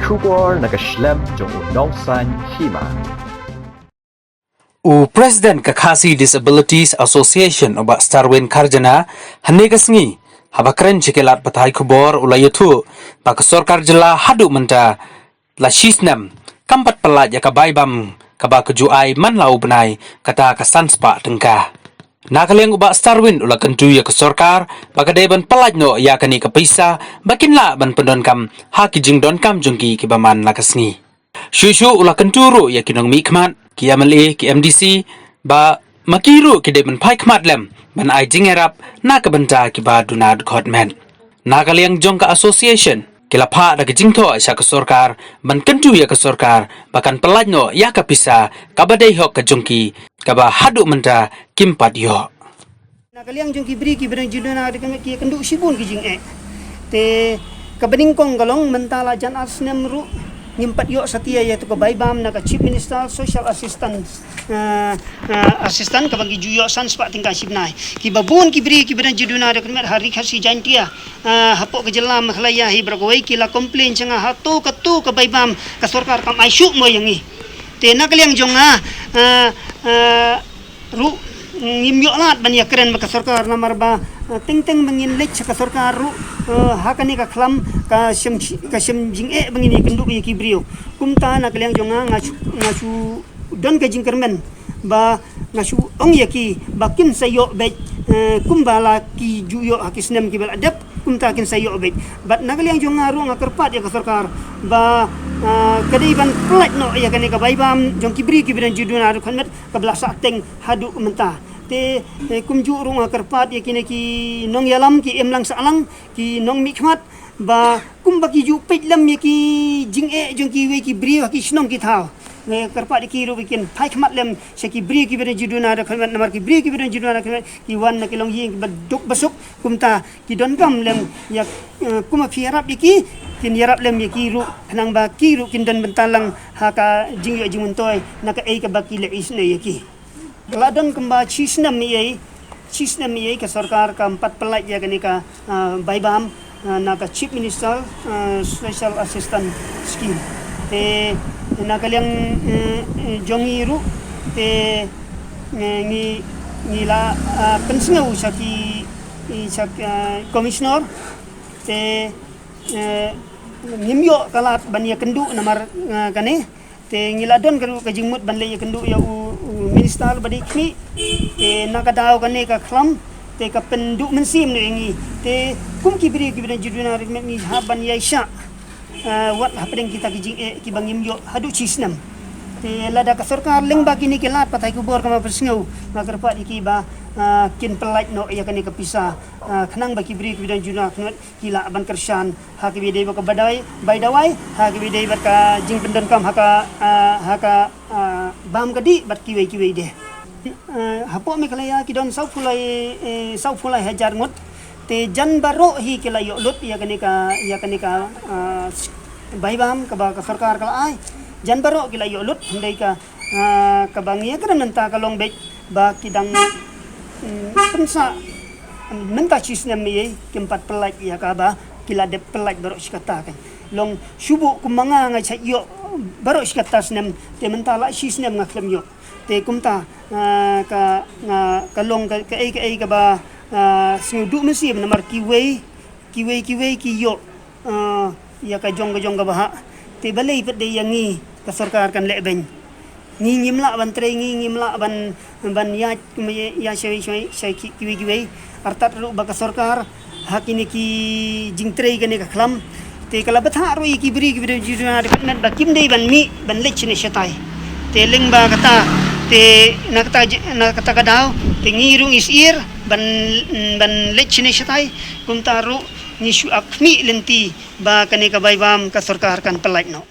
Kubor nakaslem jong unongsan hima. President Kakasi Disabilities Association oba Starwin Karjana hanegasngi habakren cikelat patai kubor ulayatu bak sorkar jela hadu menta la shisnam kampat pelat ya kabaibam kaba kejuai man lau benai kata kasanspa tengka nakaliang uba Starwin ula kentu ya ke sorkar bakadai ban pelat no ya kani kapisa bakin la ban pendonkam haki jing donkam jungki kibaman lakasngi Shushu ula kenturu ya kinong mikmat ki MLA ki MDC ba makiru ki de ban pai khmat lem ban ai jingerap na ka banta ki ba dunad godman nakaliang jong ka association kila pha da ki jingtho sa ka sorkar ban kentu ya ka sorkar bakan pelajno ya ka pisa ka badai hok ka jongki ka ba hadu menta kimpat yo nakaliang jongki bri ki berang juduna de ki kendu sibun ki jing te ka beningkong galong mentala jan asnem ru nyimpat yo setia yaitu ke baibam na ka chief minister social assistant assistant ka bagi juyo san spak tingkah sibnai ki babun ki bri ki bedan juduna de kemet hari khasi jantia hapok ke jelam makhlaya hi berkoi ki la complain changa hatu ke baibam ka sorkar kam aisyuk mo yangi te nakaliang jonga ru ngimyo lat ban ya keren ka sorkar namar ba ting mengin lech ka sorkar ru hakani ka khlam ka sim jing bangini kendu bi kibrio kumta na kaliang jonga ngachu don ka jing kermen ba ngachu ong yaki bakin sayo be kumbala ki juyo hakisnem ki bal adap kumta kin sayo be bat na kaliang jonga ru ngakerpat ya ka sorkar ba kadai ban plat no ya kani ka baibam jong kibri kibiran juduna ru khamet ka belasa teng hadu mentah te kumju ru ngakerpat ya kini ki nong yalam ki emlang salang ki nong mikmat ba kumbaki ju petlam ya ki jing jong ki we ki bri ki snong ki thao ne kerpat ki ru bikin pai khmat lem se ki bri ki biran juduna da khamet namar ki bri ki biran juduna khamet ki wan na ki long ying baduk basuk kumta ki don kam lem ya kuma fiarap ki kin yarap lem ya ki ru nang ba ki ru kin don bentalang haka jing yo jing muntoy na ka ei ka baki le isne ya ki ladon kemba chisnam ye ke sarkar ka empat pelaj ya kani ka baibam na ka chief minister special assistant scheme te na kaliang jongiru te ni la pensngau sa ki commissioner te nimyo kalat bania kendu namar kani te ngiladon kan ka jingmut ban le kendu ya minister badikni te nakadaw kani ka khlam te ka pendu mensim ni ngi te kum kibri juduna ni haban yaisha wat hapeng kita ki bangim yo hadu chisnam te lada ka sarkar leng bagi ni kelat patai kubor kama persngau makarpat iki ba kin pelaj no ya kani ka pisa khnang bagi bri juduna knot kila ban kersan haki bidai ba ka bai dawai haki bidai ba ka jing pendon kam haka bam kadi bat kiwe de hapo mi kalaya kidon sau fulai hajar ngot te jan baro hi kila yo lut ya kani ka baibam ka ba ka sarkar kala ai jan baro kila yo lut handai ka bangia kan menta kalong bek ba kidang pensa menta chisnem mi kempat pelaj ya ka ba kila de pelaj baro sikata kan long subu kumanga nga chayo baro sikata snem te menta la shisnem nga klem yo te kumta ka long ka ai ka ba singudu mesim namar kiwe ki yo ya ka jong ka bah te balai pet de yangi ka sarkar kan leben ngimla ban tre ngimla ban ya shai kiwe artat ru ba ka sarkar hakini ki jing tre kan ka khlam te kala batha ru ki bri juduna de kan ba kim dei ban lech ne shatai te ling ba kata te nakata kadaw te ngirung isir ban lech ne shatai kumtaru ni shu akmi lenti ba kani ka baibam ka sarkar kan pelaj no